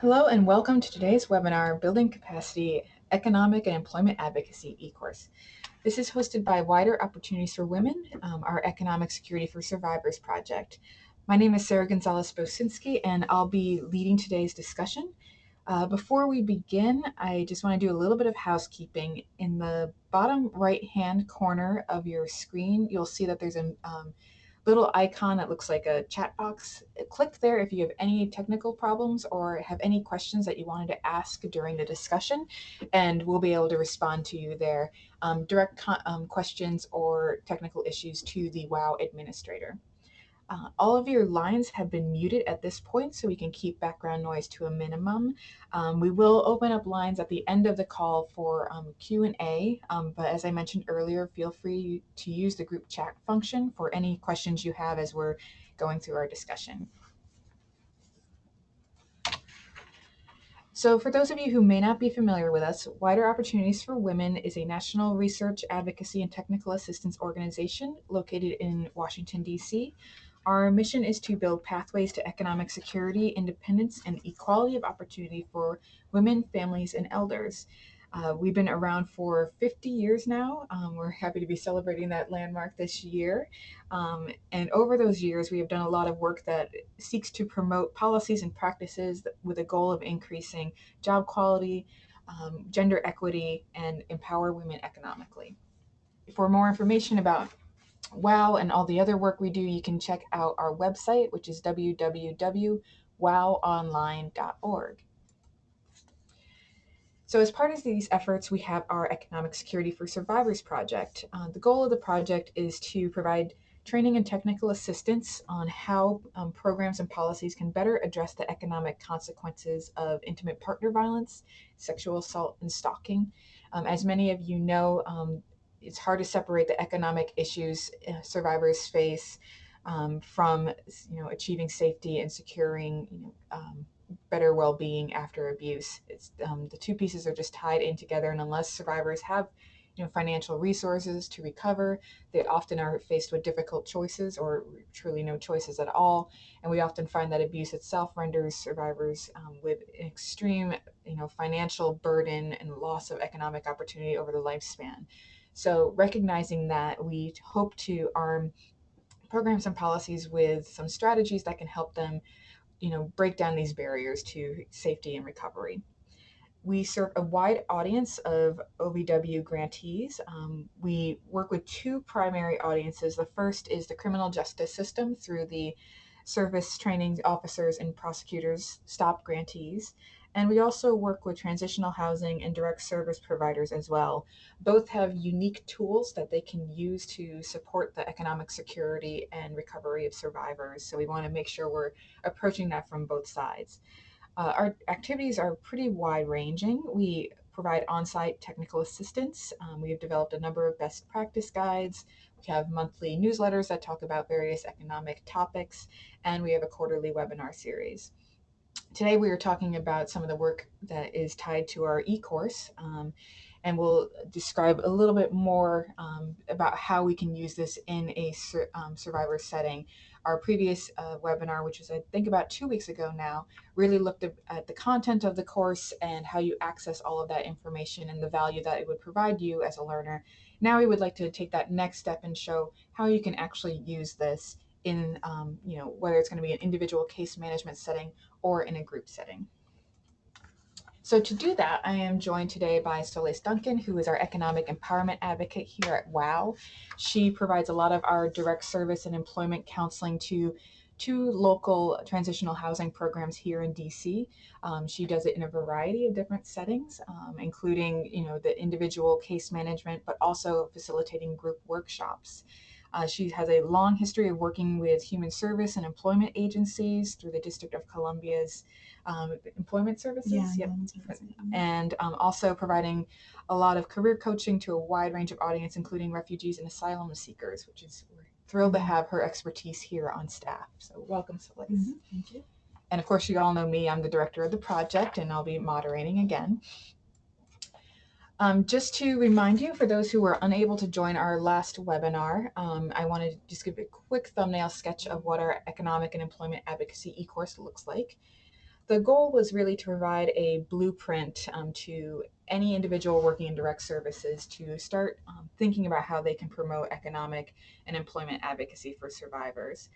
Hello and welcome to today's webinar, Building Capacity, Economic and Employment Advocacy e-course. This is hosted by Wider Opportunities for Women, our Economic Security for Survivors project. My name is Sarah Gonzalez-Bosinski and I'll be leading today's discussion. Before we begin, I just want to do a little bit of housekeeping. In the bottom right-hand corner of your screen, you'll see that there's a little icon that looks like a chat box. Click there if you have any technical problems or have any questions that you wanted to ask during the discussion, and we'll be able to respond to you there. Direct questions or technical issues to the WOW administrator. All of your lines have been muted at this point so we can keep background noise to a minimum. We will open up lines at the end of the call for Q&A, but as I mentioned earlier, feel free to use the group chat function for any questions you have as we're going through our discussion. So for those of you who may not be familiar with us, Wider Opportunities for Women is a national research, advocacy, and technical assistance organization located in Washington, D.C. Our mission is to build pathways to economic security, independence, and equality of opportunity for women, families, and elders. We've been around for 50 years now. We're happy to be celebrating that landmark this year. And over those years, we have done a lot of work that seeks to promote policies and practices with a goal of increasing job quality, gender equity, and empower women economically. For more information about WOW and all the other work we do, you can check out our website, which is www.wowonline.org. So as part of these efforts, we have our Economic Security for Survivors project. The goal of the project is to provide training and technical assistance on how programs and policies can better address the economic consequences of intimate partner violence, sexual assault, and stalking. As many of you know, it's hard to separate the economic issues survivors face from achieving safety and securing better well-being after abuse. It's the two pieces are just tied in together, and unless survivors have financial resources to recover, they often are faced with difficult choices or truly no choices at all. And we often find that abuse itself renders survivors with an extreme financial burden and loss of economic opportunity over the lifespan. So recognizing that, we hope to arm programs and policies with some strategies that can help them break down these barriers to safety and recovery. We serve a wide audience of OVW grantees. We work with two primary audiences. The first is the criminal justice system through the service training officers and prosecutors STOP grantees. And we also work with transitional housing and direct service providers as well. Both have unique tools that they can use to support the economic security and recovery of survivors. So we want to make sure we're approaching that from both sides. Our activities are pretty wide ranging. We provide on-site technical assistance. We have developed a number of best practice guides. We have monthly newsletters that talk about various economic topics, and we have a quarterly webinar series. Today we are talking about some of the work that is tied to our e-course, and we'll describe a little bit more about how we can use this in a survivor setting. Our previous webinar, which was I think about 2 weeks ago now, really looked at the content of the course and how you access all of that information and the value that it would provide you as a learner. Now we would like to take that next step and show how you can actually use this in whether it's going to be an individual case management setting or in a group setting. So to do that, I am joined today by Solis Duncan, who is our economic empowerment advocate here at WOW. She provides a lot of our direct service and employment counseling to two local transitional housing programs here in DC. She does it in a variety of different settings, including the individual case management, but also facilitating group workshops. She has a long history of working with human service and employment agencies through the District of Columbia's employment services. And also providing a lot of career coaching to a wide range of audience, including refugees and asylum seekers, which is we're thrilled to have her expertise here on staff. So welcome, Solis. Thank you. And of course, you all know me. I'm the director of the project, and I'll be moderating again. Just to remind you, for those who were unable to join our last webinar, I want to just give a quick thumbnail sketch of what our economic and employment advocacy e-course looks like. The goal was really to provide a blueprint to any individual working in direct services to start thinking about how they can promote economic and employment advocacy for survivors.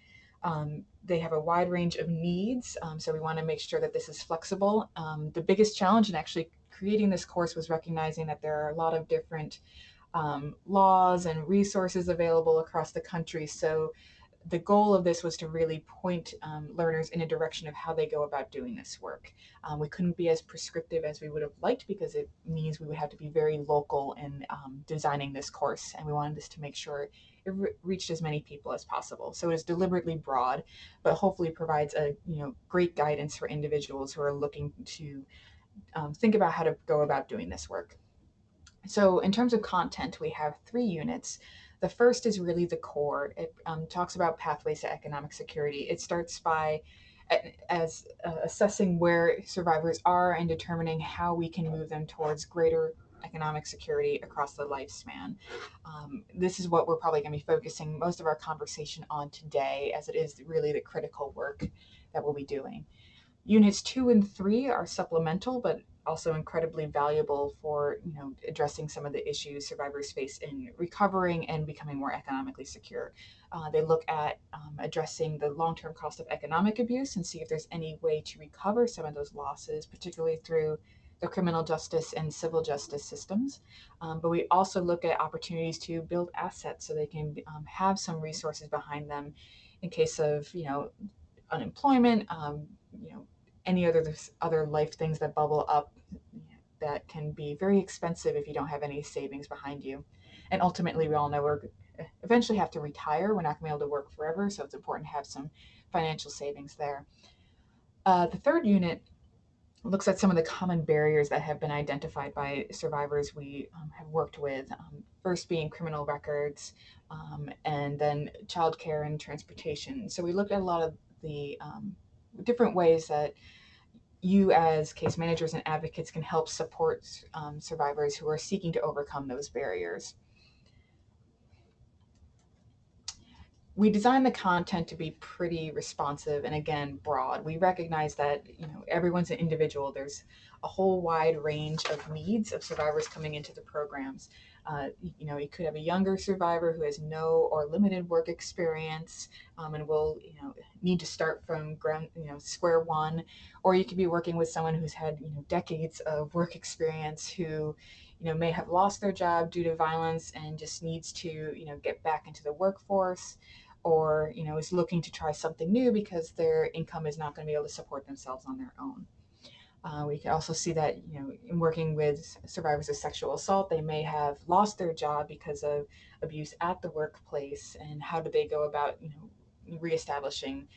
They have a wide range of needs, so we want to make sure that this is flexible. The biggest challenge in actually creating this course was recognizing that there are a lot of different laws and resources available across the country. So the goal of this was to really point learners in a direction of how they go about doing this work. We couldn't be as prescriptive as we would have liked because it means we would have to be very local in designing this course, and we wanted this to make sure it reached as many people as possible. So it is deliberately broad, but hopefully provides a great guidance for individuals who are looking to think about how to go about doing this work. So, in terms of content, we have 3 units. The first is really the core. It talks about pathways to economic security. It starts by as assessing where survivors are and determining how we can move them towards greater economic security across the lifespan. This is what we're probably going to be focusing most of our conversation on today, as it is really the critical work that we'll be doing. Units 2 and 3 are supplemental, but also incredibly valuable for addressing some of the issues survivors face in recovering and becoming more economically secure. They look at addressing the long-term cost of economic abuse and see if there's any way to recover some of those losses, particularly through the criminal justice and civil justice systems. But we also look at opportunities to build assets so they can have some resources behind them in case of unemployment, any other life things that bubble up that can be very expensive if you don't have any savings behind you. And ultimately, we all know we're eventually have to retire. We're not going to be able to work forever, so it's important to have some financial savings there. The third unit looks at some of the common barriers that have been identified by survivors we have worked with. First being criminal records, and then childcare and transportation. So we looked at a lot of the different ways that you as case managers and advocates can help support survivors who are seeking to overcome those barriers. We designed the content to be pretty responsive and, again, broad. We recognize that everyone's an individual. There's a whole wide range of needs of survivors coming into the programs. You could have a younger survivor who has no or limited work experience, and will need to start from ground square one, or you could be working with someone who's had decades of work experience who may have lost their job due to violence and just needs to get back into the workforce, or is looking to try something new because their income is not going to be able to support themselves on their own. We can also see that in working with survivors of sexual assault, they may have lost their job because of abuse at the workplace, and how do they go about reestablishing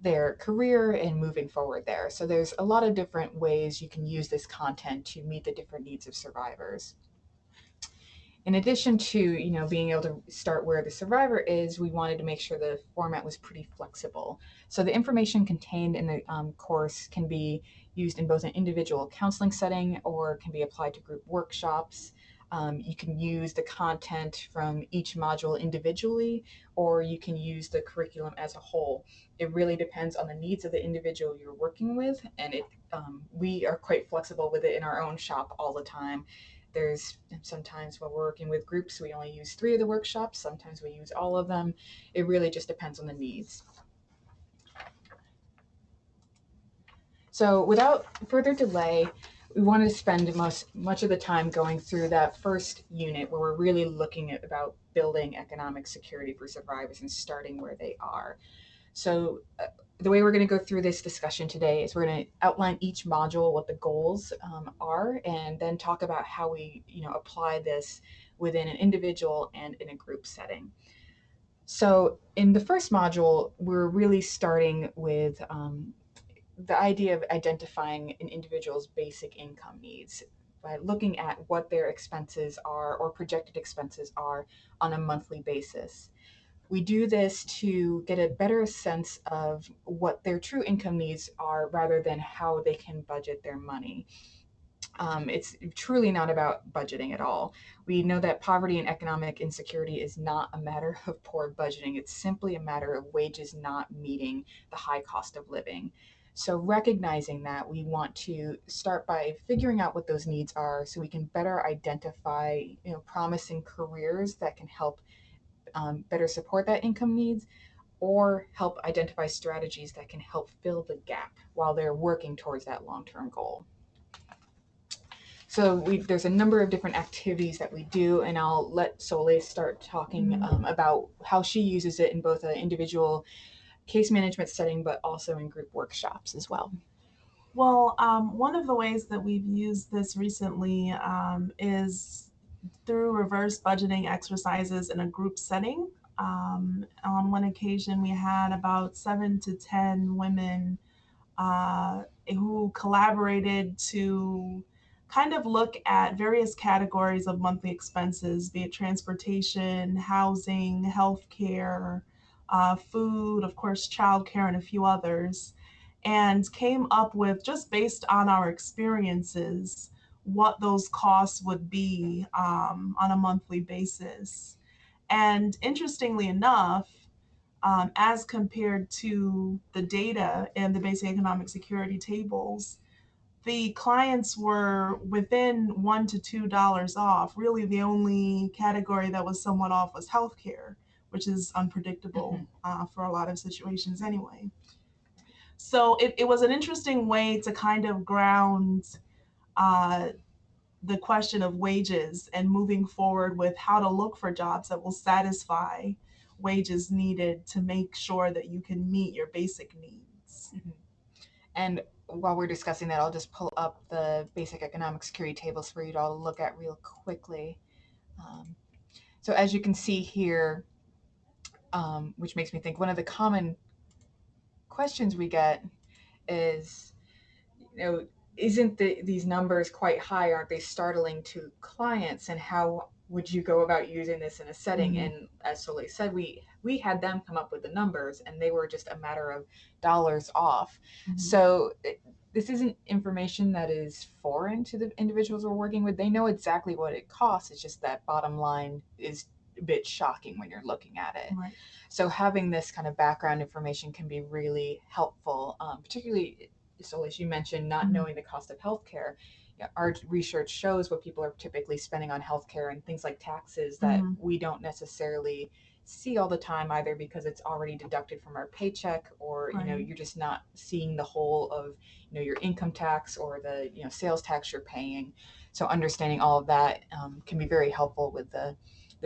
their career and moving forward there. So there's a lot of different ways you can use this content to meet the different needs of survivors. In addition to being able to start where the survivor is, we wanted to make sure the format was pretty flexible. So the information contained in the course can be used in both an individual counseling setting or can be applied to group workshops. You can use the content from each module individually, or you can use the curriculum as a whole. It really depends on the needs of the individual you're working with, and we are quite flexible with it in our own shop all the time. There's sometimes when we're working with groups, we only use 3 of the workshops. Sometimes we use all of them. It really just depends on the needs. So without further delay, we wanted to spend much of the time going through that first unit where we're really looking at about building economic security for survivors and starting where they are. So the way we're going to go through this discussion today is we're going to outline each module, what the goals are, and then talk about how we apply this within an individual and in a group setting. So in the first module, we're really starting with the idea of identifying an individual's basic income needs by looking at what their expenses are or projected expenses are on a monthly basis. We do this to get a better sense of what their true income needs are rather than how they can budget their money. It's truly not about budgeting at all. We know that poverty and economic insecurity is not a matter of poor budgeting. It's simply a matter of wages not meeting the high cost of living. So recognizing that, we want to start by figuring out what those needs are so we can better identify, promising careers that can help better support that income needs, or help identify strategies that can help fill the gap while they're working towards that long-term goal. So there's a number of different activities that we do, and I'll let Soleil start talking about how she uses it in both an individual case management setting, but also in group workshops as well. Well, one of the ways that we've used this recently is through reverse budgeting exercises in a group setting. On one occasion, we had about 7 to 10 women who collaborated to kind of look at various categories of monthly expenses, be it transportation, housing, healthcare, food, of course, childcare, and a few others, and came up with, just based on our experiences, what those costs would be on a monthly basis. And interestingly enough, as compared to the data and the basic economic security tables, the clients were within $1 to $2 off. Really, the only category that was somewhat off was healthcare, which is unpredictable for a lot of situations anyway. So it was an interesting way to kind of ground uh, the question of wages and moving forward with how to look for jobs that will satisfy wages needed to make sure that you can meet your basic needs. And while we're discussing that, I'll just pull up the basic economic security tables for you to all look at real quickly. So as you can see here, which makes me think, one of the common questions we get is, isn't these numbers quite high? Aren't they startling to clients? And how would you go about using this in a setting? And as Soleil said, we had them come up with the numbers, and they were just a matter of dollars off. So this isn't information that is foreign to the individuals we're working with. They know exactly what it costs. It's just that bottom line is a bit shocking when you're looking at it. Right. So having this kind of background information can be really helpful, particularly, so as you mentioned, not knowing the cost of healthcare. Our research shows what people are typically spending on healthcare and things like taxes that we don't necessarily see all the time, either because it's already deducted from our paycheck, or you're just not seeing the whole of your income tax or the sales tax you're paying. So understanding all of that can be very helpful with the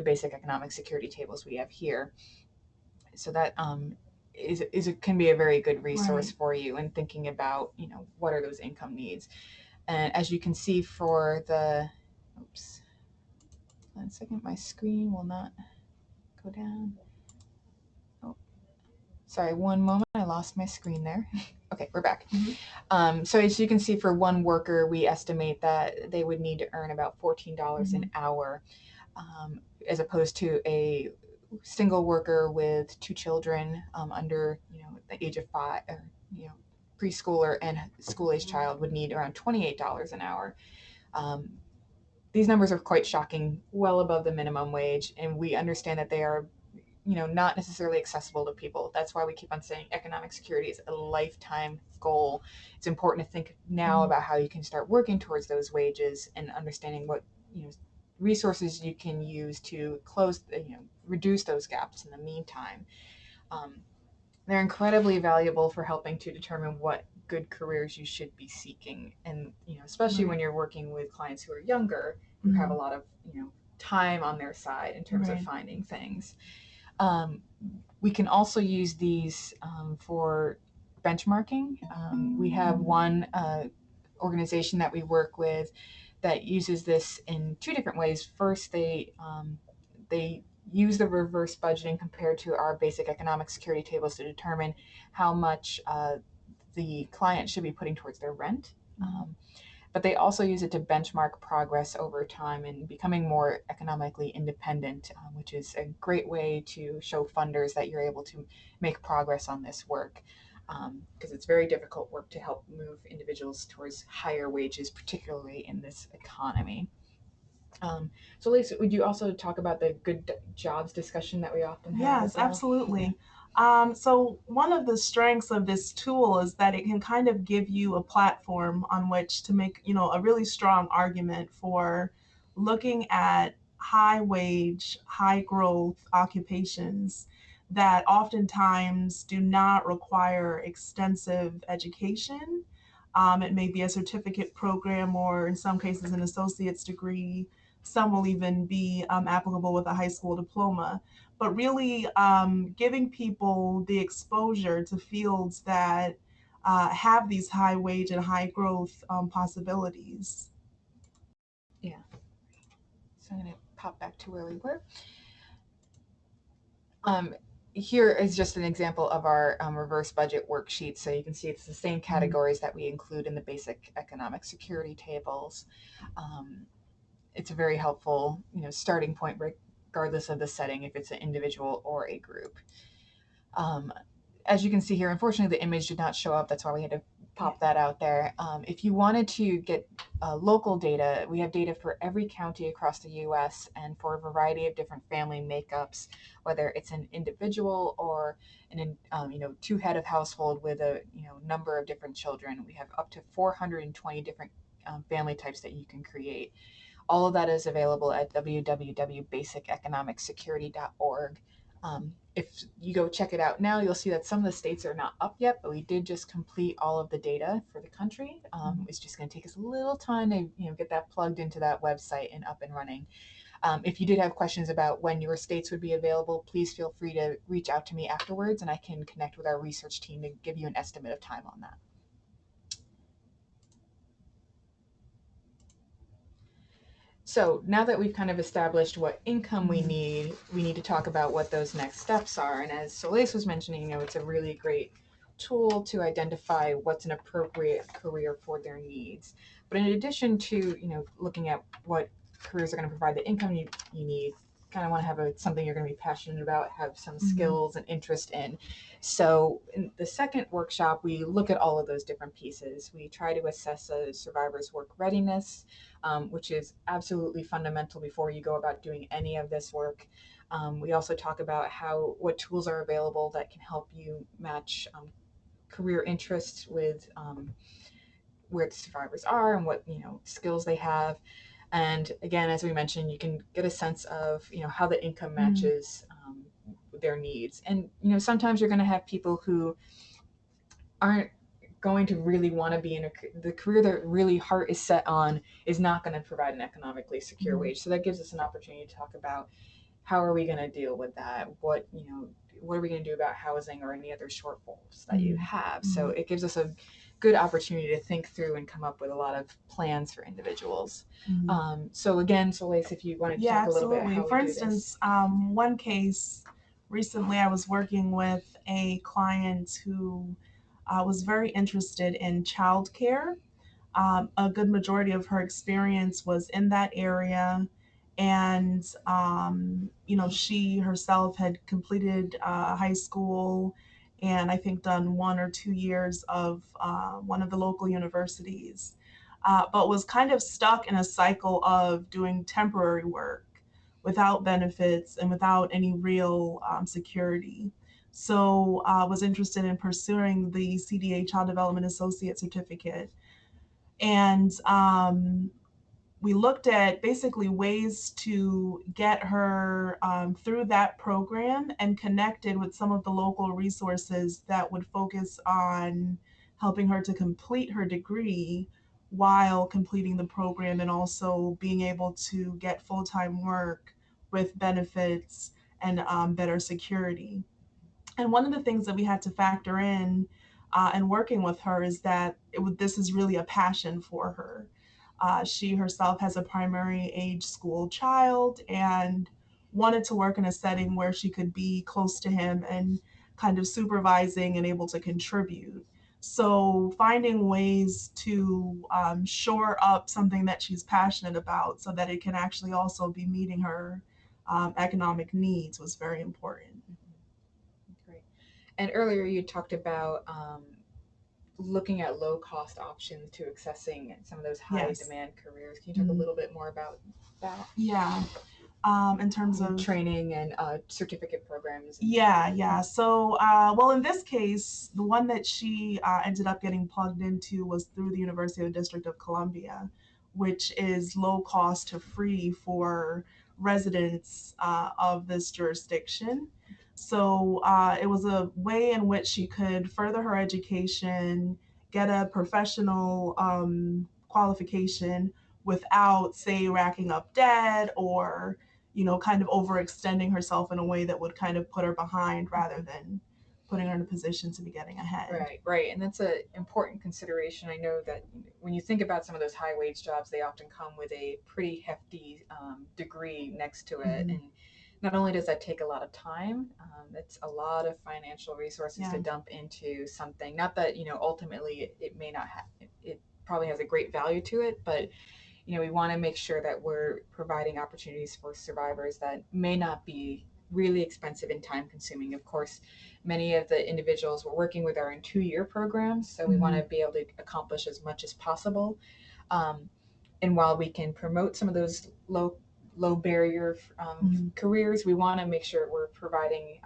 basic economic security tables we have here. So that can be a very good resource for you in thinking about what are those income needs. And as you can see for the, oops, 1 second, my screen will not go down. Oh, sorry, one moment, I lost my screen there. Okay, we're back. So as you can see, for one worker, we estimate that they would need to earn about $14 an hour, as opposed to a single worker with 2 children under the age of 5, or preschooler and school age child would need around $28 an hour. These numbers are quite shocking, well above the minimum wage, and we understand that they are not necessarily accessible to people. That's why we keep on saying economic security is a lifetime goal. It's important to think now about how you can start working towards those wages and understanding what resources you can use to reduce those gaps in the meantime. They're incredibly valuable for helping to determine what good careers you should be seeking, and especially when you're working with clients who are younger, who have a lot of time on their side in terms of finding things. We can also use these for benchmarking. We have one organization that we work with that uses this in 2 different ways. First, they use the reverse budgeting compared to our basic economic security tables to determine how much the client should be putting towards their rent. But they also use it to benchmark progress over time and becoming more economically independent, which is a great way to show funders that you're able to make progress on this work, because it's very difficult work to help move individuals towards higher wages, particularly in this economy. So Lisa, would you also talk about the good jobs discussion that we often have? Yes, absolutely. So one of the strengths of this tool is that it can kind of give you a platform on which to make, a really strong argument for looking at high wage, high growth occupations that oftentimes do not require extensive education. It may be a certificate program or, in some cases, an associate's degree. Some will even be applicable with a high school diploma, but really giving people the exposure to fields that have these high wage and high growth possibilities. Yeah. So I'm going to pop back to where we were. Um, Here is just an example of our reverse budget worksheet. So you can see it's the same categories that we include in the basic economic security tables. Um, it's a very helpful, starting point regardless of the setting, if it's an individual or a group. Um, as you can see here, unfortunately, the image did not show up. That's why we had to pop that out there. If you wanted to get local data, we have data for every county across the U.S. and for a variety of different family makeups, whether it's an individual or an two head of household with a number of different children. We have up to 420 different family types that you can create. All of that is available at www.basiceconomicsecurity.org. If you go check it out now, you'll see that some of the states are not up yet, but we did just complete all of the data for the country. It's just going to take us a little time to get that plugged into that website and up and running. If you did have questions about when your states would be available, please feel free to reach out to me afterwards, and I can connect with our research team to give you an estimate of time on that. So now that we've kind of established what income we need to talk about what those next steps are. And as Solis was mentioning, it's a really great tool to identify what's an appropriate career for their needs. But in addition to, looking at what careers are going to provide the income you need, kind of want to have something you're going to be passionate about, have some skills and interest in. So in the second workshop, we look at all of those different pieces. We try to assess a survivor's work readiness, which is absolutely fundamental before you go about doing any of this work. We also talk about what tools are available that can help you match career interests with where the survivors are and what skills they have. And again, as we mentioned, you can get a sense of how the income matches their needs. And sometimes you're going to have people who aren't going to really want to be in the career that really heart is set on is not going to provide an economically secure wage. So that gives us an opportunity to talk about how are we going to deal with that? What are we going to do about housing or any other shortfalls that you have? So it gives us a good opportunity to think through and come up with a lot of plans for individuals. So again, Solis, if you wanted to talk a little bit about how For we do instance, this. one case recently, I was working with a client who was very interested in childcare. A good majority of her experience was in that area. And, she herself had completed high school and I think done 1 or 2 years of one of the local universities, but was kind of stuck in a cycle of doing temporary work without benefits and without any real security. So was interested in pursuing the CDA Child Development Associate Certificate. And we looked at basically ways to get her through that program and connected with some of the local resources that would focus on helping her to complete her degree while completing the program and also being able to get full-time work with benefits and better security. And one of the things that we had to factor in and working with her is that this is really a passion for her. She herself has a primary age school child and wanted to work in a setting where she could be close to him and kind of supervising and able to contribute. So finding ways to shore up something that she's passionate about so that it can actually also be meeting her economic needs was very important. Great. And earlier you talked about looking at low cost options to accessing some of those high Yes. demand careers. Can you talk a Mhm. little bit more about that? Yeah. In terms of Training and certificate programs. yeah. So, well, in this case, the one that she ended up getting plugged into was through the University of the District of Columbia, which is low cost to free for residents of this jurisdiction. So, it was a way in which she could further her education, get a professional qualification without, say, racking up debt or kind of overextending herself in a way that would kind of put her behind rather than putting her in a position to be getting ahead. Right, right. And that's an important consideration. I know that when you think about some of those high wage jobs, they often come with a pretty hefty degree next to it. Mm-hmm. And not only does that take a lot of time, it's a lot of financial resources Yeah. to dump into something. Not that, ultimately it may not have, it probably has a great value to it, but we want to make sure that we're providing opportunities for survivors that may not be really expensive and time consuming. Of course, many of the individuals we're working with are in 2-year programs, so we want Mm-hmm. to be able to accomplish as much as possible. Um, and while we can promote some of those low barrier Mm-hmm. careers, we want to make sure we're providing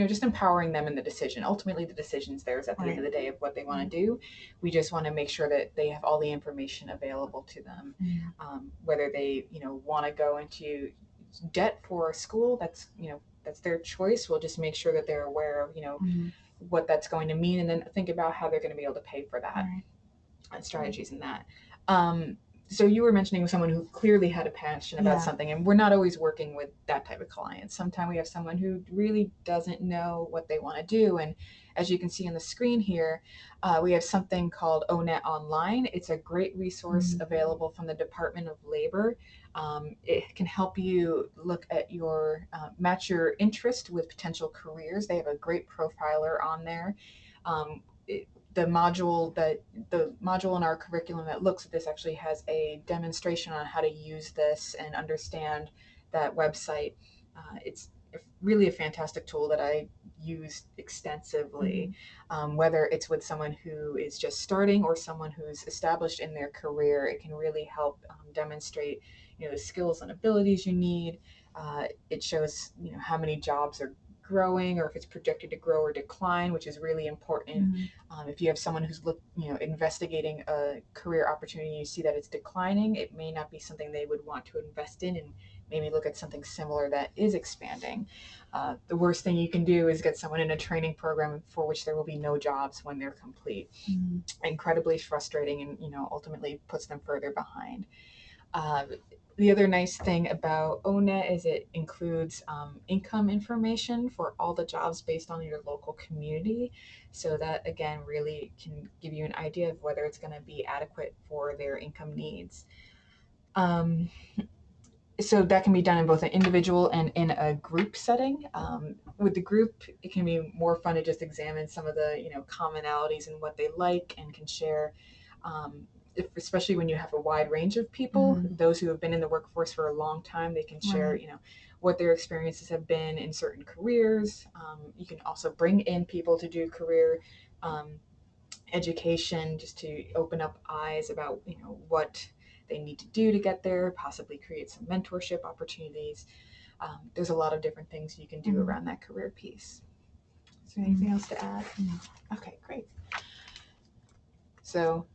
just empowering them in the decision. Ultimately, the decision's theirs at the end Right. of the day of what they want Right. to do. We just want to make sure that they have all the information available to them, Mm-hmm. whether they want to go into debt for school. That's their choice. We'll just make sure that they're aware of Mm-hmm. what that's going to mean, and then think about how they're going to be able to pay for that Right. and strategies in that. Um, so you were mentioning someone who clearly had a passion about Yeah. something, and we're not always working with that type of client. Sometimes we have someone who really doesn't know what they want to do, and as you can see on the screen here, we have something called ONET Online. It's a great resource Mm-hmm. available from the Department of Labor. It can help you look at match your interest with potential careers. They have a great profiler on there. It, the module in our curriculum that looks at this actually has a demonstration on how to use this and understand that website. It's really a fantastic tool that I use extensively, whether it's with someone who is just starting or someone who's established in their career. It can really help demonstrate the skills and abilities you need. It shows how many jobs are growing or if it's projected to grow or decline, which is really important. Mm-hmm. If you have someone who's investigating a career opportunity, you see that it's declining, it may not be something they would want to invest in, and maybe look at something similar that is expanding. The worst thing you can do is get someone in a training program for which there will be no jobs when they're complete. Mm-hmm. Incredibly frustrating, and ultimately puts them further behind. Uh, the other nice thing about ONET is it includes income information for all the jobs based on your local community. So that, again, really can give you an idea of whether it's going to be adequate for their income needs. Um, so that can be done in both an individual and in a group setting. With the group, it can be more fun to just examine some of the commonalities and what they like and can share. Especially when you have a wide range of people, Mm-hmm. those who have been in the workforce for a long time, they can share, Right. what their experiences have been in certain careers. You can also bring in people to do career um, education, just to open up eyes about what they need to do to get there, possibly create some mentorship opportunities. There's a lot of different things you can do Mm-hmm. around that career piece. Is there anything else to add? Mm-hmm. Okay, great. So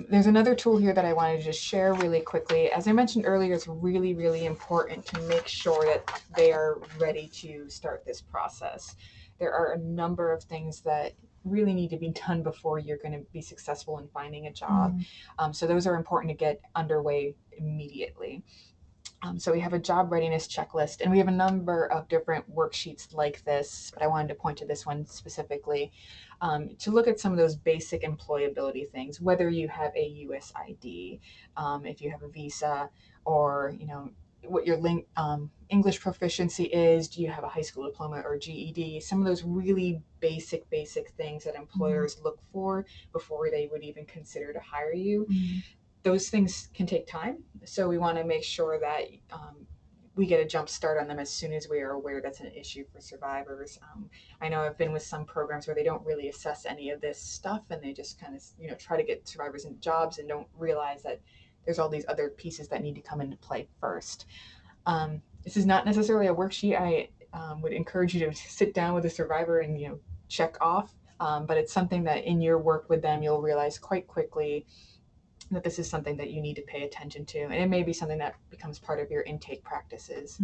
there's another tool here that I wanted to just share really quickly. As I mentioned earlier, it's really, really important to make sure that they are ready to start this process. There are a number of things that really need to be done before you're going to be successful in finding a job. So those are important to get underway immediately. So we have a job readiness checklist, and we have a number of different worksheets like this, but I wanted to point to this one specifically to look at some of those basic employability things, whether you have a US ID, if you have a visa, or what your English proficiency is. Do you have a high school diploma or GED? Some of those really basic things that Mm-hmm. employers look for before they would even consider to hire you. Mm-hmm. Those things can take time, so we want to make sure that we get a jump start on them as soon as we are aware that's an issue for survivors. I know I've been with some programs where they don't really assess any of this stuff, and they just kind of try to get survivors into jobs and don't realize that there's all these other pieces that need to come into play first. This is not necessarily a worksheet I would encourage you to sit down with a survivor and check off, but it's something that in your work with them you'll realize quite quickly that this is something that you need to pay attention to, and it may be something that becomes part of your intake practices.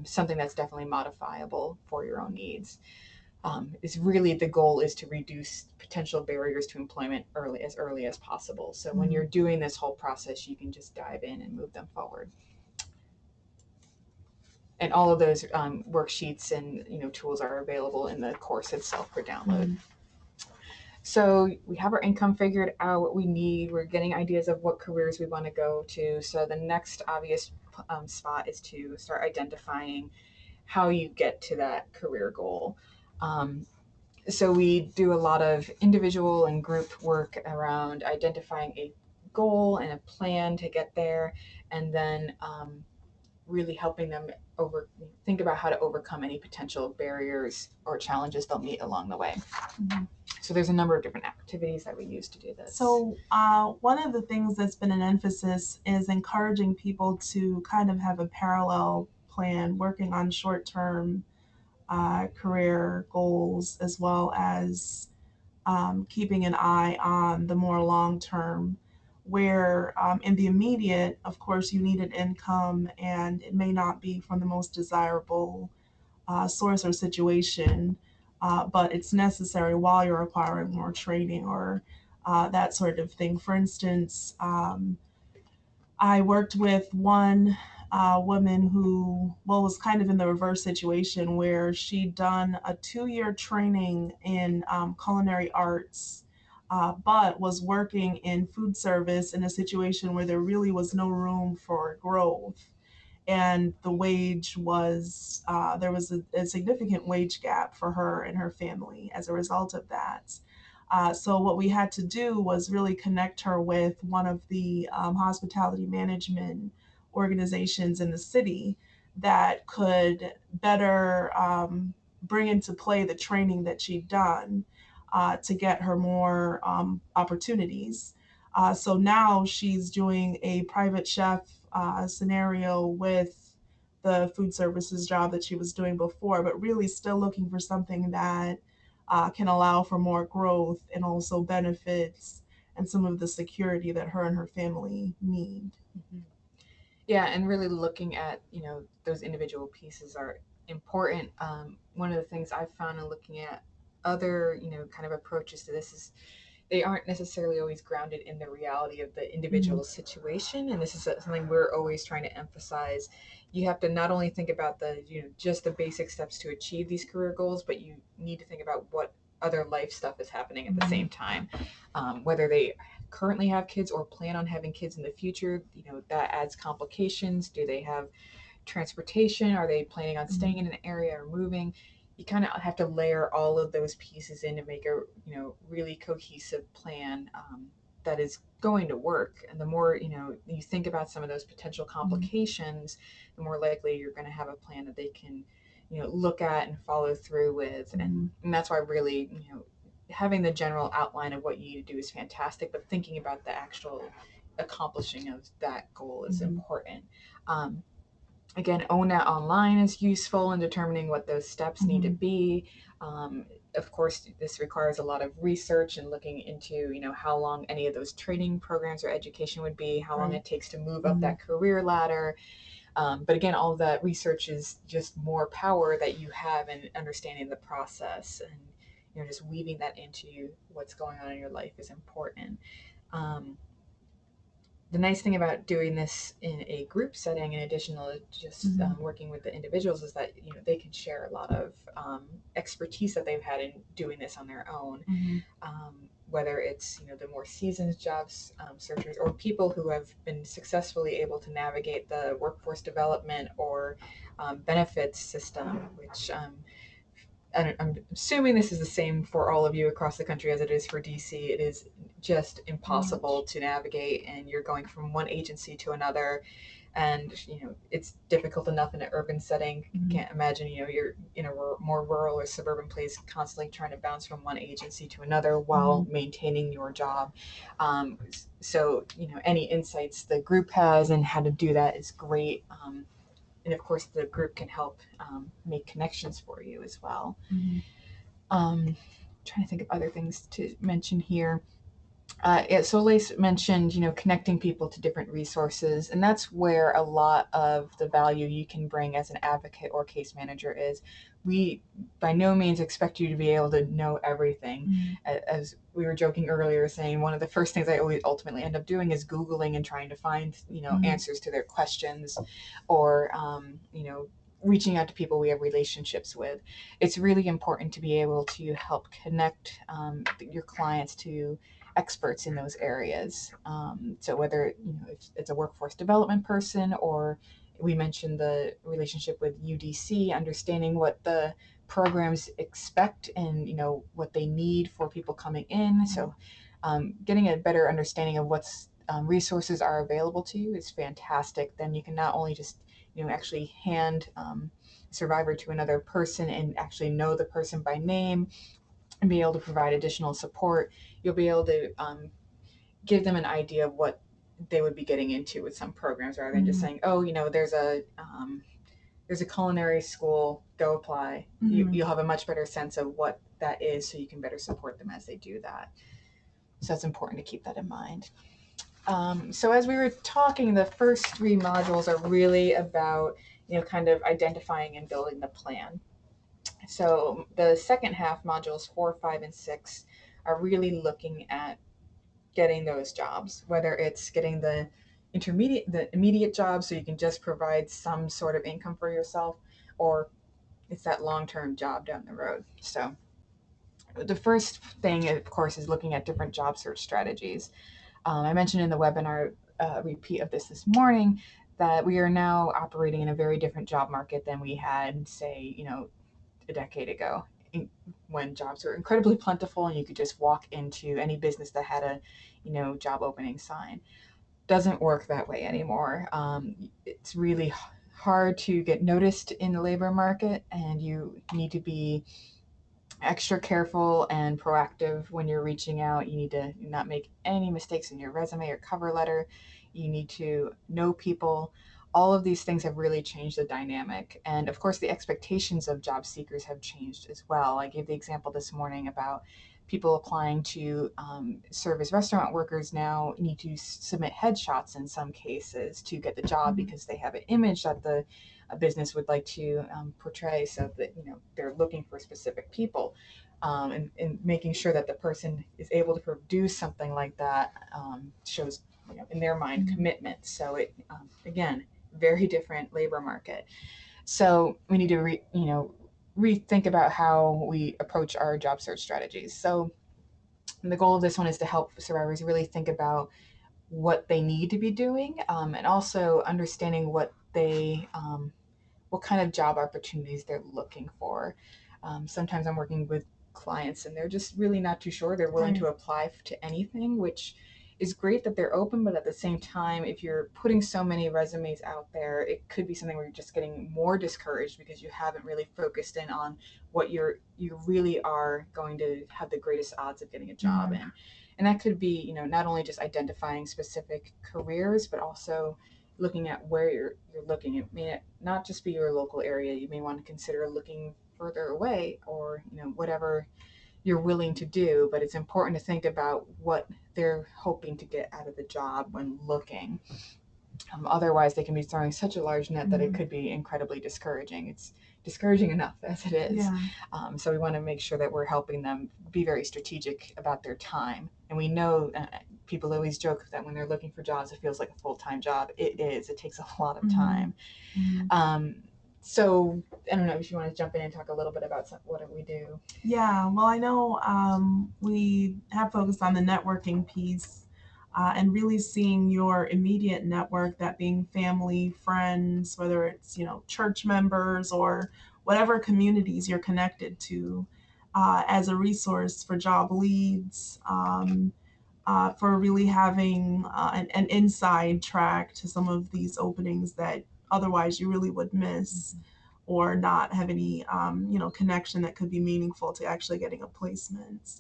Something that's definitely modifiable for your own needs. Is really the goal is to reduce potential barriers to employment as early as possible. So when you're doing this whole process, you can just dive in and move them forward. And all of those worksheets and tools are available in the course itself for download. So we have our income figured out, what we need. We're getting ideas of what careers we want to go to. So the next obvious spot is to start identifying how you get to that career goal. So we do a lot of individual and group work around identifying a goal and a plan to get there, and then really helping them think about how to overcome any potential barriers or challenges they'll meet along the way. So there's a number of different activities that we use to do this. So one of the things that's been an emphasis is encouraging people to kind of have a parallel plan, working on short-term career goals, as well as keeping an eye on the more long-term, where in the immediate, of course, you need an income, and it may not be from the most desirable source or situation, but it's necessary while you're acquiring more training or that sort of thing. For instance, I worked with one woman who, well, was kind of in the reverse situation where she'd done a 2-year training in culinary arts, but was working in food service in a situation where there really was no room for growth. And the wage was, there was a significant wage gap for her and her family as a result of that. So what we had to do was really connect her with one of the hospitality management organizations in the city that could better bring into play the training that she'd done to get her more opportunities. So now she's doing a private chef scenario with the food services job that she was doing before, but really still looking for something that can allow for more growth and also benefits and some of the security that her and her family need. Yeah, and really looking at those individual pieces are important. One of the things I've found in looking at other kind of approaches to this is they aren't necessarily always grounded in the reality of the individual situation, and this is something we're always trying to emphasize. You have to not only think about the just the basic steps to achieve these career goals, but you need to think about what other life stuff is happening at the same time, whether they currently have kids or plan on having kids in the future. That adds complications. Do they have transportation? Are they planning on staying in an area or moving? You kind of have to layer all of those pieces in to make a really cohesive plan that is going to work. And the more you think about some of those potential complications, the more likely you're going to have a plan that they can look at and follow through with. And that's why really having the general outline of what you need to do is fantastic, but thinking about the actual accomplishing of that goal is important. Again, ONET online is useful in determining what those steps need to be. Of course, this requires a lot of research and looking into, how long any of those training programs or education would be, how long it takes to move up that career ladder. But again, all of that research is just more power that you have in understanding the process, and just weaving that into what's going on in your life is important. The nice thing about doing this in a group setting, in addition to just working with the individuals, is that they can share a lot of expertise that they've had in doing this on their own. Whether it's the more seasoned jobs searchers or people who have been successfully able to navigate the workforce development or benefits system, which I'm assuming this is the same for all of you across the country as it is for DC. It is just impossible to navigate, and you're going from one agency to another. And it's difficult enough in an urban setting. Mhm. Can't imagine you're in a more rural or suburban place, constantly trying to bounce from one agency to another while Mhm. maintaining your job. So any insights the group has and how to do that is great. And of course, the group can help make connections for you as well. Mhm. Trying to think of other things to mention here. Yeah, so Lace mentioned, connecting people to different resources, and that's where a lot of the value you can bring as an advocate or case manager is. We by no means expect you to be able to know everything. Mhm. As we were joking earlier, saying one of the first things I always ultimately end up doing is Googling and trying to find, Mhm. answers to their questions, or, reaching out to people we have relationships with. It's really important to be able to help connect your clients to experts in those areas. So whether if it's a workforce development person, or we mentioned the relationship with UDC, understanding what the programs expect and what they need for people coming in. So getting a better understanding of what's resources are available to you is fantastic. Then you can not only just actually hand survivor to another person and actually know the person by name and be able to provide additional support. You'll be able to give them an idea of what they would be getting into with some programs, rather than just Mhm. saying, "Oh, there's a culinary school, go apply." Mhm. You'll have a much better sense of what that is, so you can better support them as they do that. So that's important to keep that in mind. So as we were talking, the first three modules are really about kind of identifying and building the plan. So the second half, modules 4, 5, and 6, are really looking at getting those jobs, whether it's getting the immediate job so you can just provide some sort of income for yourself, or it's that long-term job down the road. So the first thing, of course, is looking at different job search strategies. I mentioned in the webinar repeat of this morning that we are now operating in a very different job market than we had, say, a decade ago, when jobs were incredibly plentiful and you could just walk into any business that had a job opening sign. Doesn't work that way anymore. It's really hard to get noticed in the labor market, and you need to be extra careful and proactive when you're reaching out. You need to not make any mistakes in your resume or cover letter. You need to know people. All of these things have really changed the dynamic. And of course, the expectations of job seekers have changed as well. I gave the example this morning about people applying to serve as restaurant workers now need to submit headshots in some cases to get the job, Mhm. because they have an image that the a business would like to portray, so that they're looking for specific people, and making sure that the person is able to produce something like that shows in their mind Mhm. commitment. So it again, very different labor market. So we need to rethink about how we approach our job search strategies. So the goal of this one is to help survivors really think about what they need to be doing, and also understanding what kind of job opportunities they're looking for. Sometimes I'm working with clients and they're just really not too sure. They're willing Right. to apply to anything, which is great that they're open, but at the same time, if you're putting so many resumes out there, it could be something where you're just getting more discouraged because you haven't really focused in on what you really are going to have the greatest odds of getting a job Mhm. in. And that could be, not only just identifying specific careers, but also looking at where you're looking. It may not just be your local area. You may want to consider looking further away, or whatever you're willing to do. But it's important to think about what they're hoping to get out of the job when looking. Otherwise, they can be throwing such a large net that it Mhm. could be incredibly discouraging. It's discouraging enough as it is. Yeah. So we want to make sure that we're helping them be very strategic about their time. And we know people always joke that when they're looking for jobs, it feels like a full-time job. It is. It takes a lot of Mhm. time. Mhm. Um, so I don't know if you want to jump in and talk a little bit about what we do. Yeah, well, I know we have focused on the networking piece, and really seeing your immediate network, that being family, friends, whether it's, church members or whatever communities you're connected to, as a resource for job leads. for really having an inside track to some of these openings that otherwise you really would miss or not have any connection that could be meaningful to actually getting a placement.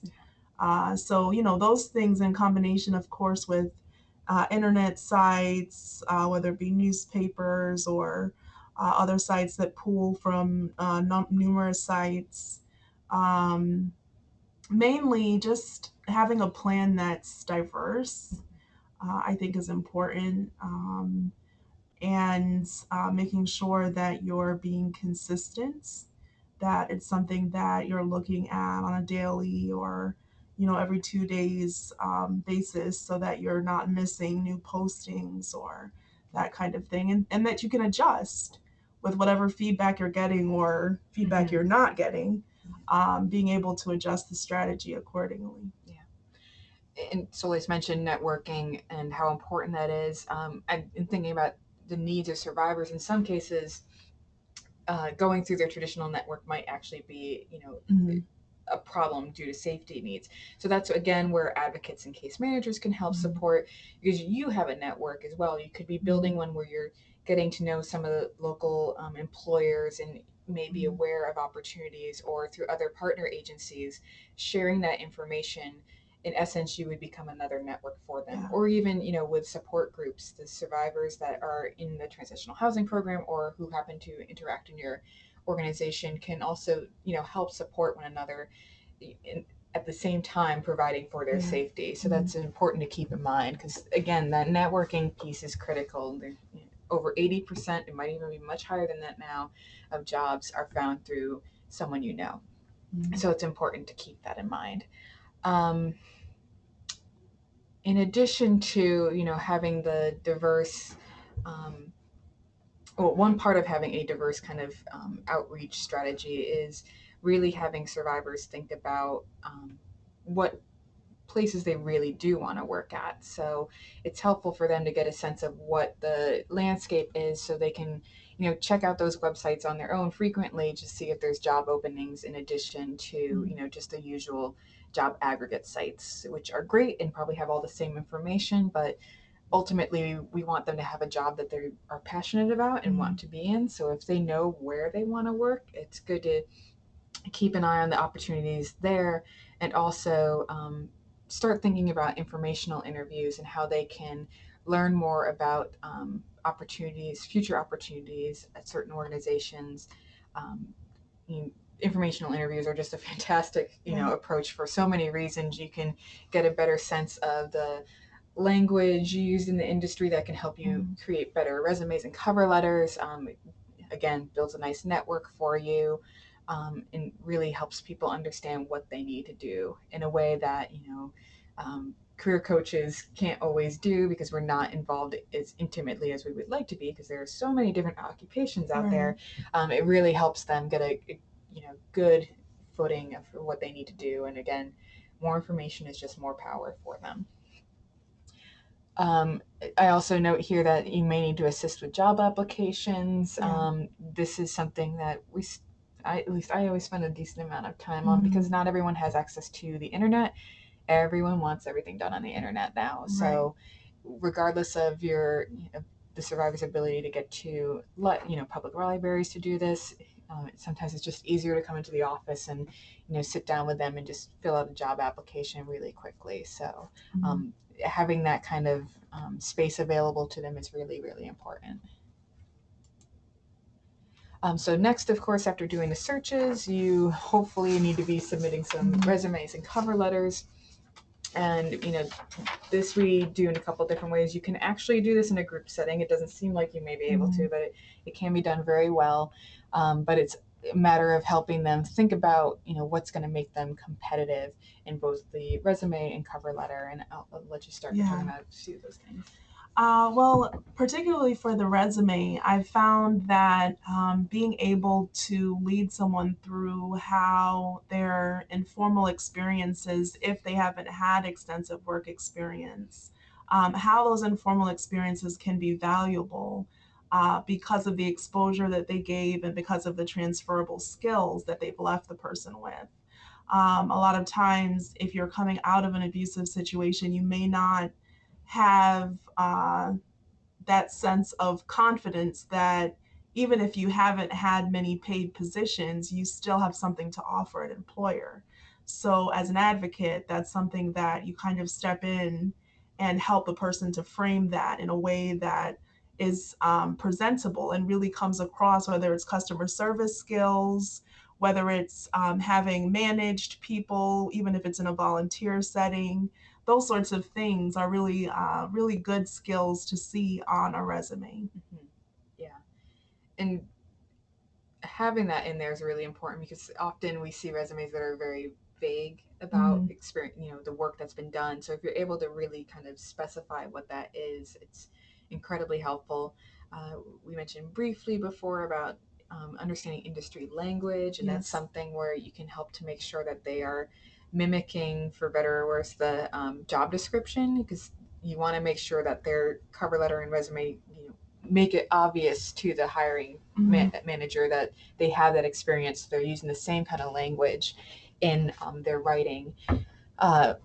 So those things in combination, of course, with internet sites, whether it be newspapers or other sites that pull from numerous sites. Um, Mainly just having a plan that's diverse, I think is important. And making sure that you're being consistent, that it's something that you're looking at on a daily or every 2 days basis, so that you're not missing new postings or that kind of thing, and that you can adjust with whatever feedback you're getting or feedback you're not getting, being able to adjust the strategy accordingly. Yeah. And Solis mentioned networking and how important that is. I've been thinking about the needs of survivors. In some cases, going through their traditional network might actually be, Mm-hmm. a problem due to safety needs. So that's again where advocates and case managers can help support, because you have a network as well. You could be building one where you're getting to know some of the local employers and may be aware of opportunities, or through other partner agencies sharing that information. In essence, you would become another network for them. Yeah. Or even, with support groups, the survivors that are in the transitional housing program or who happen to interact in your organization can also, help support one another in, at the same time providing for their safety. So that's important to keep in mind, because again, that networking piece is critical. Over 80%, it might even be much higher than that now, of jobs are found through someone you know. So it's important to keep that in mind. Um, in addition to, having the diverse, um, well, one part of having a diverse kind of outreach strategy is really having survivors think about what places they really do want to work at. So it's helpful for them to get a sense of what the landscape is, so they can, check out those websites on their own frequently, just see if there's job openings in addition to, just the usual job aggregate sites, which are great and probably have all the same information, but ultimately we want them to have a job that they are passionate about and want to be in. So if they know where they want to work, it's good to keep an eye on the opportunities there, and also start thinking about informational interviews and how they can learn more about opportunities, future opportunities at certain organizations. Um, you know, Informational interviews are just a fantastic, approach for so many reasons. You can get a better sense of the language used in the industry that can help you create better resumes and cover letters. Again, builds a nice network for you, and really helps people understand what they need to do in a way that, career coaches can't always do, because we're not involved as intimately as we would like to be, because there are so many different occupations out there. It really helps them get a good footing of what they need to do. And again, more information is just more power for them. Um, I also note here that you may need to assist with job applications. This is something that at least I always spend a decent amount of time on, because not everyone has access to the internet. Everyone wants everything done on the internet now. So regardless of the survivor's ability to get to public libraries to do this, sometimes it's just easier to come into the office and sit down with them and just fill out a job application really quickly. So having that kind of space available to them is really, really important. So next, of course, after doing the searches, you hopefully need to be submitting some resumes and cover letters. And this we do in a couple different ways. You can actually do this in a group setting. It doesn't seem like you may be able to, but it can be done very well. But it's a matter of helping them think about what's going to make them competitive in both the resume and cover letter. And I'll let you start talking about a few of those things. Well, particularly for the resume, I've found that being able to lead someone through how their informal experiences, if they haven't had extensive work experience, how those informal experiences can be valuable because of the exposure that they gave and because of the transferable skills that they've left the person with. A lot of times, if you're coming out of an abusive situation, you may not have that sense of confidence that even if you haven't had many paid positions, you still have something to offer an employer. So, as an advocate, that's something that you kind of step in and help a person to frame that in a way that is presentable and really comes across, whether it's customer service skills, whether it's having managed people, even if it's in a volunteer setting. Those sorts of things are really, really good skills to see on a resume. Mm-hmm. Yeah. And having that in there is really important because often we see resumes that are very vague about Mm-hmm. experience, the work that's been done. So if you're able to really kind of specify what that is, it's incredibly helpful. We mentioned briefly before about understanding industry language, and that's Yes. something where you can help to make sure that they are mimicking, for better or worse, the job description, because you want to make sure that their cover letter and resume, make it obvious to the hiring Mm-hmm. manager that they have that experience. They're using the same kind of language in their writing. Uh,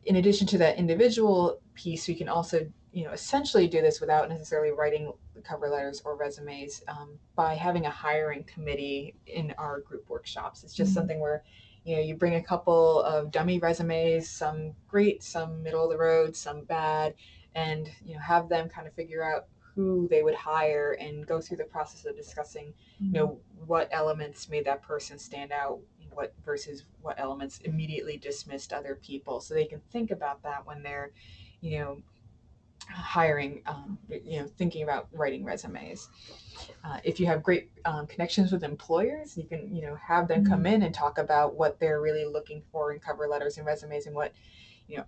in addition to that individual piece, we can also, essentially do this without necessarily writing cover letters or resumes, by having a hiring committee in our group workshops. It's just Mm-hmm. something where, you bring a couple of dummy resumes, some great, some middle of the road, some bad, and, have them kind of figure out who they would hire and go through the process of discussing, Mm-hmm. what elements made that person stand out, what versus what elements immediately dismissed other people, so they can think about that when they're, you know hiring, thinking about writing resumes. If you have great connections with employers, you can, have them come Mm-hmm. in and talk about what they're really looking for in cover letters and resumes, and what,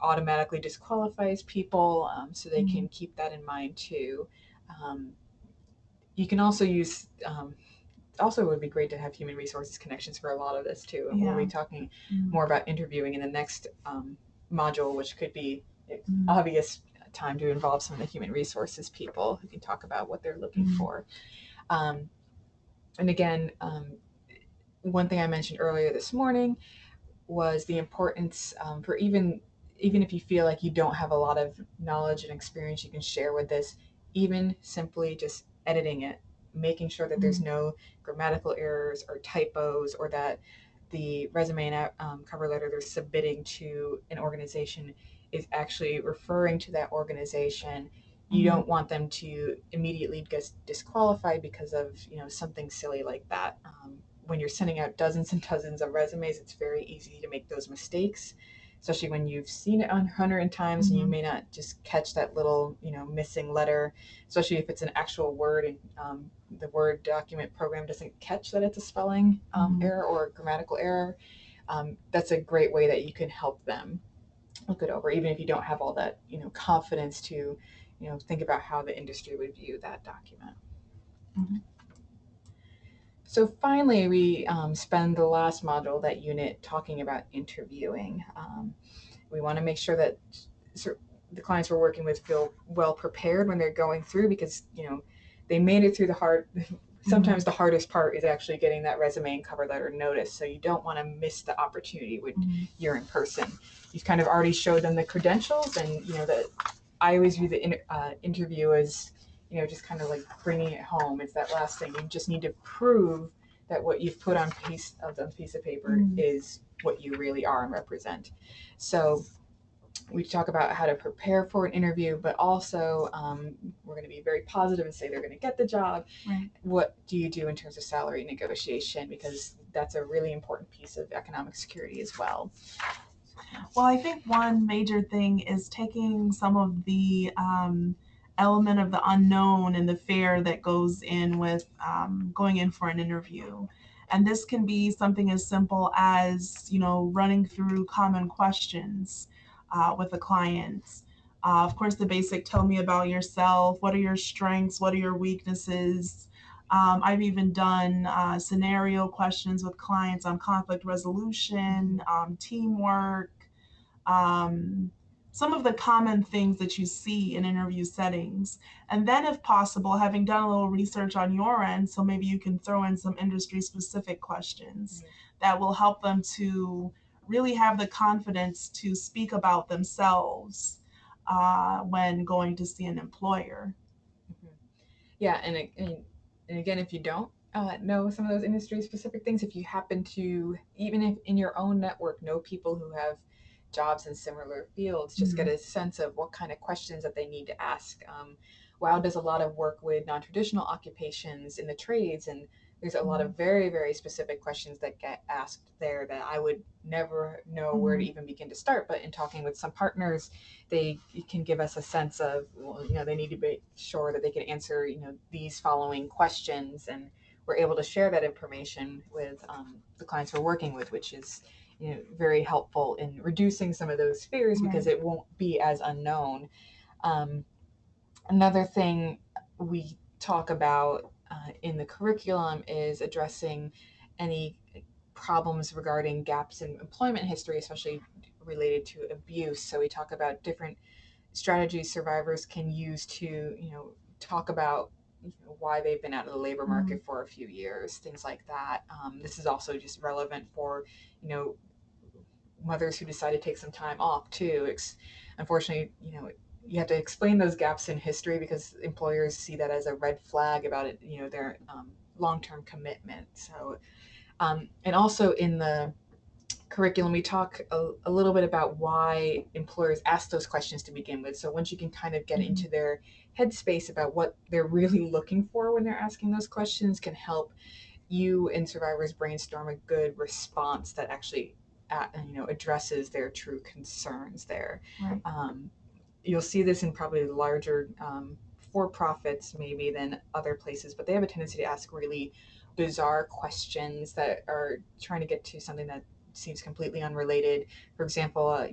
automatically disqualifies people, so they Mm-hmm. can keep that in mind too. um, you can also use, also, it would be great to have human resources connections for a lot of this too. And we'll Yeah. be talking Mm-hmm. more about interviewing in the next module, which could be an Mm-hmm. obvious time to involve some of the human resources people who can talk about what they're looking Mm-hmm. for. Um, and again, one thing I mentioned earlier this morning was the importance, for even if you feel like you don't have a lot of knowledge and experience you can share with this, even simply just editing it, making sure that there's Mm-hmm. no grammatical errors or typos, or that the resume and cover letter they're submitting to an organization is actually referring to that organization. You Mm-hmm. don't want them to immediately get disqualified because of, something silly like that. When you're sending out dozens and dozens of resumes, it's very easy to make those mistakes, especially when you've seen it 100 times and you Mm-hmm. may not just catch that little, missing letter, especially if it's an actual word and the Word document program doesn't catch that it's a spelling Mm-hmm. error or a grammatical error. That's a great way that you can help them look it over, even if you don't have all that, confidence to, think about how the industry would view that document. Mm-hmm. So finally, we spend the last module, that unit, talking about interviewing. We want to make sure that the clients we're working with feel well prepared when they're going through, because, they made it through the hard. Mm-hmm. Sometimes the hardest part is actually getting that resume and cover letter notice. So you don't want to miss the opportunity when Mm-hmm. you're in person. You've kind of already showed them the credentials, and, that I always view the interview as, just kind of like bringing it home. It's that last thing. You just need to prove that what you've put on piece of paper Mm-hmm. is what you really are and represent. So we talk about how to prepare for an interview, but also, we're going to be very positive and say they're going to get the job. Right. What do you do in terms of salary negotiation? Because that's a really important piece of economic security as well. Well, I think one major thing is taking some of the element of the unknown and the fear that goes in with going in for an interview. And this can be something as simple as, running through common questions with a client. Of course, the basic tell me about yourself. What are your strengths? What are your weaknesses? I've even done scenario questions with clients on conflict resolution, teamwork, um, some of the common things that you see in interview settings. And then, if possible, having done a little research on your end, so maybe you can throw in some industry specific questions. that will help them to really have the confidence to speak about themselves when going to see an employer. Mhm. Yeah, and again, if you don't know some of those industry specific things, if you happen to, even if in your own network, know people who have jobs in similar fields, just get Mhm. a sense of what kind of questions that they need to ask. WOW does a lot of work with non traditional occupations in the trades, and there's a lot of very, very specific questions that get asked there that I would never know where to Mhm. even begin to start. But in talking with some partners, they can give us a sense of, well, they need to be sure that they can answer, these following questions, and we're able to share that information with the clients we're working with, which is very helpful in reducing some of those fears because Right. it won't be as unknown. um, Another thing we talk about in the curriculum is addressing any problems regarding gaps in employment history, especially related to abuse. So we talk about different strategies survivors can use to, talk about why they've been out of the labor Mhm. market for a few years, things like that. This is also just relevant for, you know, mothers who decide to take some time off too. Unfortunately, you have to explain those gaps in history because employers see that as a red flag about it, their long-term commitment. So, and also in the curriculum, we talk a little bit about why employers ask those questions to begin with. So once you can kind of get Mhm. into their headspace about what they're really looking for when they're asking those questions, can help you and survivors brainstorm a good response that actually addresses their true concerns there. Right. um, you'll see this in probably larger for profits maybe than other places, but they have a tendency to ask really bizarre questions that are trying to get to something that seems completely unrelated. For example,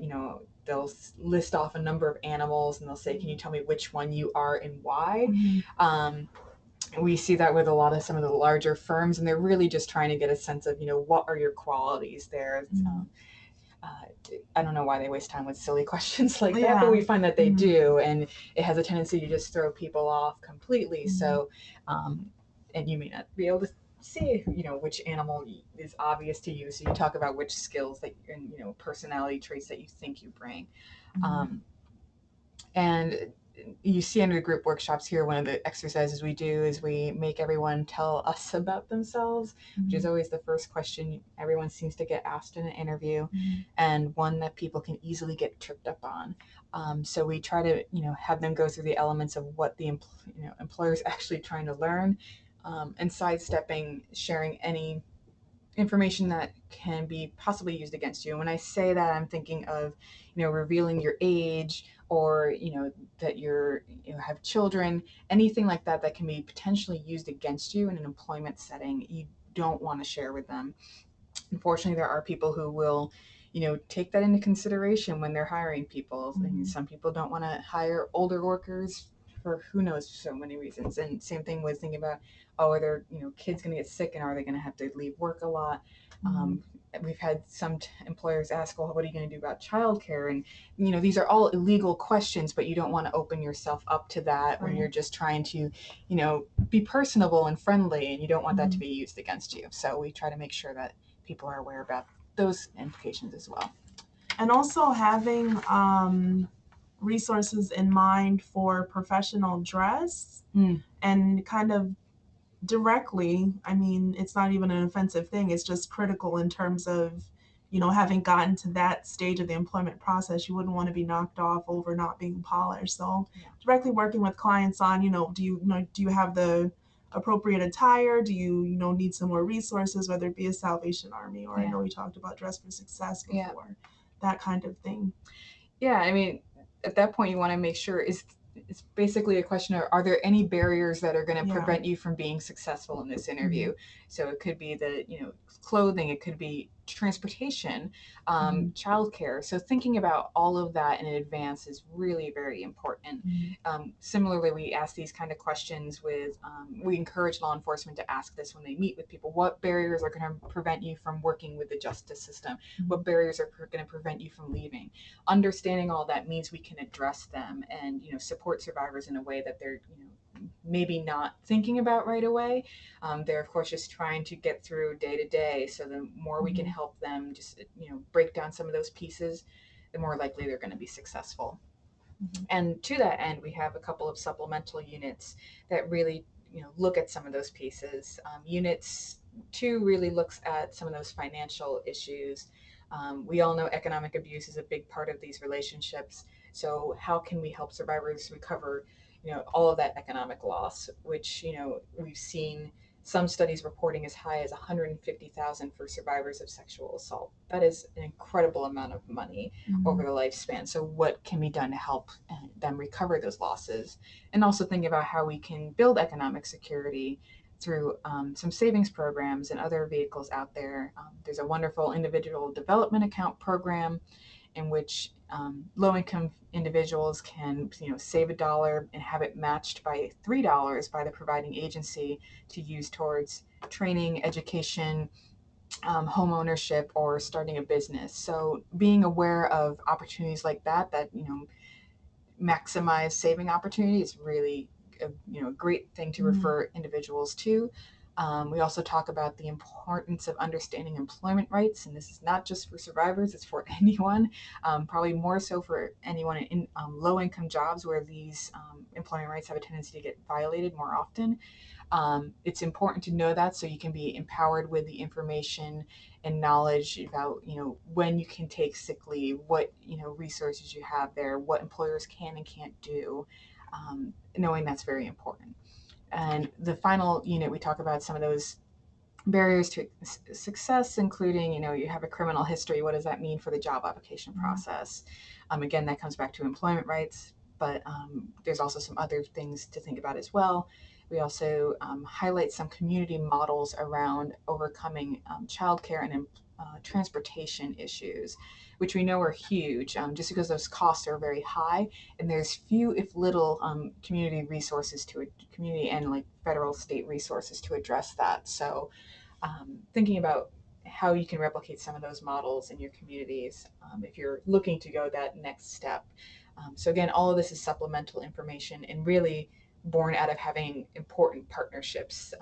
they'll list off a number of animals and they'll say, can you tell me which one you are and why? Mhm. um, we see that with a lot of some of the larger firms, and they're really just trying to get a sense of, what are your qualities there. Mhm. I don't know why they waste time with silly questions like that, but Yeah. we find that they Mhm. do, and it has a tendency to just throw people off completely. Mhm. So, and you may not be able to see, which animal is obvious to you. So you talk about which skills that and personality traits that you think you bring. Mhm. Um, and you see under the group workshops here, one of the exercises we do is we make everyone tell us about themselves, which is Mhm. always the first question everyone seems to get asked in an interview, Mhm. and one that people can easily get tripped up on. So we try to, have them go through the elements of what the employer is actually trying to learn, and sidestepping sharing any information that can be possibly used against you. And when I say that, I'm thinking of, revealing your age, or, that have children, anything like that that can be potentially used against you in an employment setting. You don't want to share with them. Unfortunately, there are people who will, take that into consideration when they're hiring people. And Mhm. some people don't want to hire older workers for who knows so many reasons. And same thing with thinking about, oh, are their kids going to get sick and are they going to have to leave work a lot? Mhm. Um, we've had some employers ask, well, what are you going to do about childcare? And these are all illegal questions, but you don't want to open yourself up to that when Right. you're just trying to, be personable and friendly, and you don't want that to Mhm. be used against you. So we try to make sure that people are aware about those implications as well. And also having resources in mind for professional dress Mm. and kind of directly, I mean, it's not even an offensive thing, it's just critical in terms of, having gotten to that stage of the employment process, you wouldn't want to be knocked off over not being polished. So Yeah. directly working with clients on, do you have the appropriate attire? Do you need some more resources, whether it be a Salvation Army, or I Yeah. know we talked about Dress for Success Yeah. before, that kind of thing. Yeah. I mean, at that point, you want to make sure it's basically a question of, are there any barriers that are going to Yeah. prevent you from being successful in this Mm-hmm. interview? So it could be clothing, it could be transportation, Mm-hmm. childcare. So thinking about all of that in advance is really very important. Mm-hmm. Similarly, we ask these kind of questions with, we encourage law enforcement to ask this when they meet with people. What barriers are going to prevent you from working with the justice system? What barriers are going to prevent you from leaving? Understanding all that means we can address them and support survivors in a way that they're maybe not thinking about right away. They're of course just trying to get through day to day. So the more we can Mhm. help them just break down some of those pieces, the more likely they're going to be successful. Mhm. And to that end, we have a couple of supplemental units that really look at some of those pieces. Units 2 really looks at some of those financial issues. We all know economic abuse is a big part of these relationships. So how can we help survivors recover all of that economic loss, which we've seen some studies reporting as high as 150,000 for survivors of sexual assault. That is an incredible amount of money over Mhm. the lifespan. So, what can be done to help them recover those losses? And also thinking about how we can build economic security through some savings programs and other vehicles out there. There's a wonderful individual development account program in which low-income individuals can save $1 and have it matched by $3 by the providing agency to use towards training, education, home ownership, or starting a business. So being aware of opportunities like that maximize saving opportunity is really a great thing to Mhm. refer individuals to. We also talk about the importance of understanding employment rights, and this is not just for survivors; it's for anyone. Probably more so for anyone in low-income jobs where these employment rights have a tendency to get violated more often. It's important to know that so you can be empowered with the information and knowledge about when you can take sick leave, what resources you have there, what employers can and can't do. Knowing that's very important. And the final unit, we talk about some of those barriers to success, including you have a criminal history. What does that mean for the job application Mhm. process? Again, that comes back to employment rights, but there's also some other things to think about as well. We also highlight some community models around overcoming childcare and transportation issues, which we know are huge, just because those costs are very high, and there's few, if little, community resources community and like federal state resources to address that. So thinking about how you can replicate some of those models in your communities if you're looking to go that next step. So again, all of this is supplemental information and really born out of having important partnerships.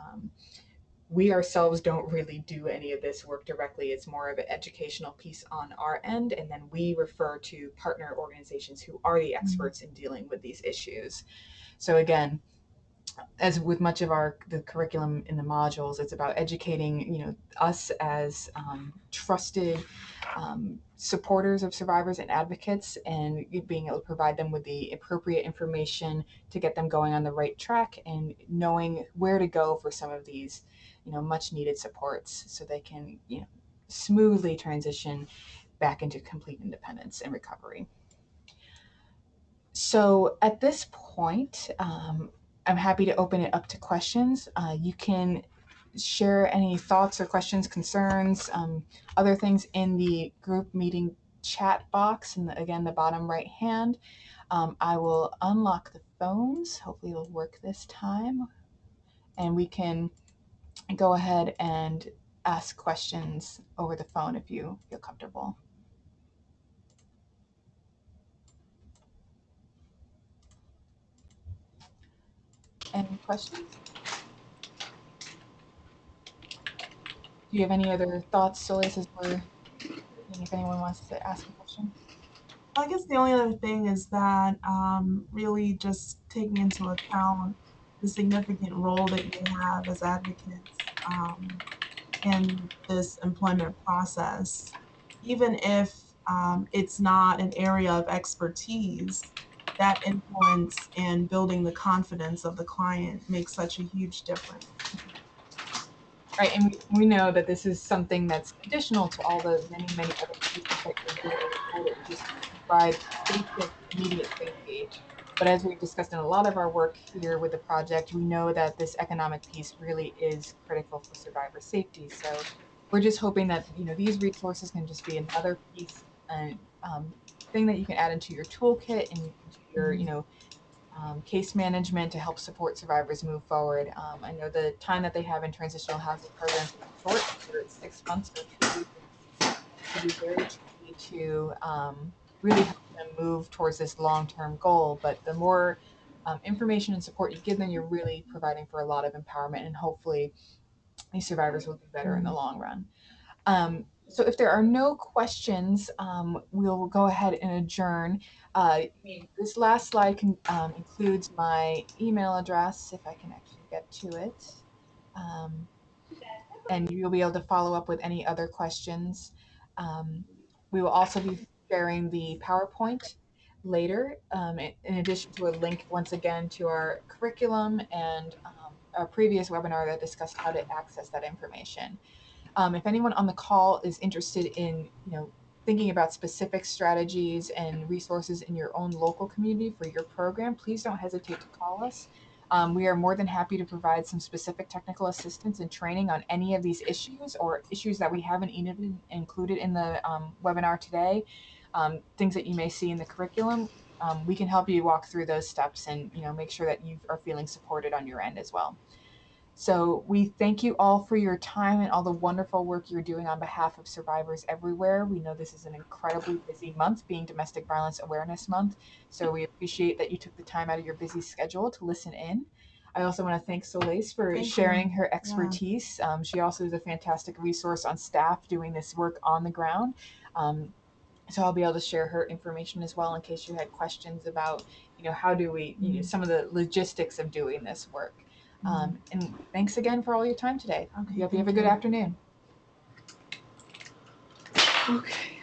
We ourselves don't really do any of this work directly. It's more of an educational piece on our end, and then we refer to partner organizations who are the Mhm. experts in dealing with these issues. So again, as with much of the curriculum in the modules, it's about educating us as trusted supporters of survivors and advocates, and being able to provide them with the appropriate information to get them going on the right track, and knowing where to go for some of these much needed supports so they can smoothly transition back into complete independence and recovery. So at this point, I'm happy to open it up to questions. You can share any thoughts or questions, concerns, other things in the group meeting chat box, and again, the bottom right hand. I will unlock the phones. Hopefully, it'll work this time, and we can go ahead and ask questions over the phone if you feel comfortable. Any questions? Do you have any other thoughts, Solis, as we're seeing if anyone wants to ask a question? I guess the only other thing is that really just taking into account the significant role that you have as advocates in this employment process, even if it's not an area of expertise, that influence in building the confidence of the client makes such a huge difference. Right, and we know that this is something that's additional to all the many, many other pieces that you're doing in order just to provide basic, immediate safety. But as we've discussed in a lot of our work here with the project, we know that this economic piece really is critical for survivor safety. So we're just hoping that these resources can just be another piece and thing that you can add into your toolkit and into your Mhm. case management to help support survivors move forward. I know the time that they have in transitional housing programs is short, whether it's 6 months or 2 years. It can be very tricky to really help them move towards this long-term goal. But the more information and support you give them, you're really providing for a lot of empowerment, and hopefully these survivors will do better in the long run. So if there are no questions, we'll go ahead and adjourn. This last slide includes my email address, if I can actually get to it. Um, and you'll be able to follow up with any other questions. Um, we will also be sharing the PowerPoint later, in addition to a link once again to our curriculum and our previous webinar that discussed how to access that information. If anyone on the call is interested in, thinking about specific strategies and resources in your own local community for your program, please don't hesitate to call us. We are more than happy to provide some specific technical assistance and training on any of these issues or issues that we haven't even included in the webinar today. Things that you may see in the curriculum, we can help you walk through those steps and make sure that you are feeling supported on your end as well. So we thank you all for your time and all the wonderful work you're doing on behalf of survivors everywhere. We know this is an incredibly busy month, being Domestic Violence Awareness Month. So we appreciate that you took the time out of your busy schedule to listen in. I also want to thank Solis for sharing her expertise. She also is a fantastic resource on staff doing this work on the ground. So I'll be able to share her information as well in case you had questions about, how do we, some of the logistics of doing this work. And thanks again for all your time today. Okay, Hope you have a good afternoon. Okay.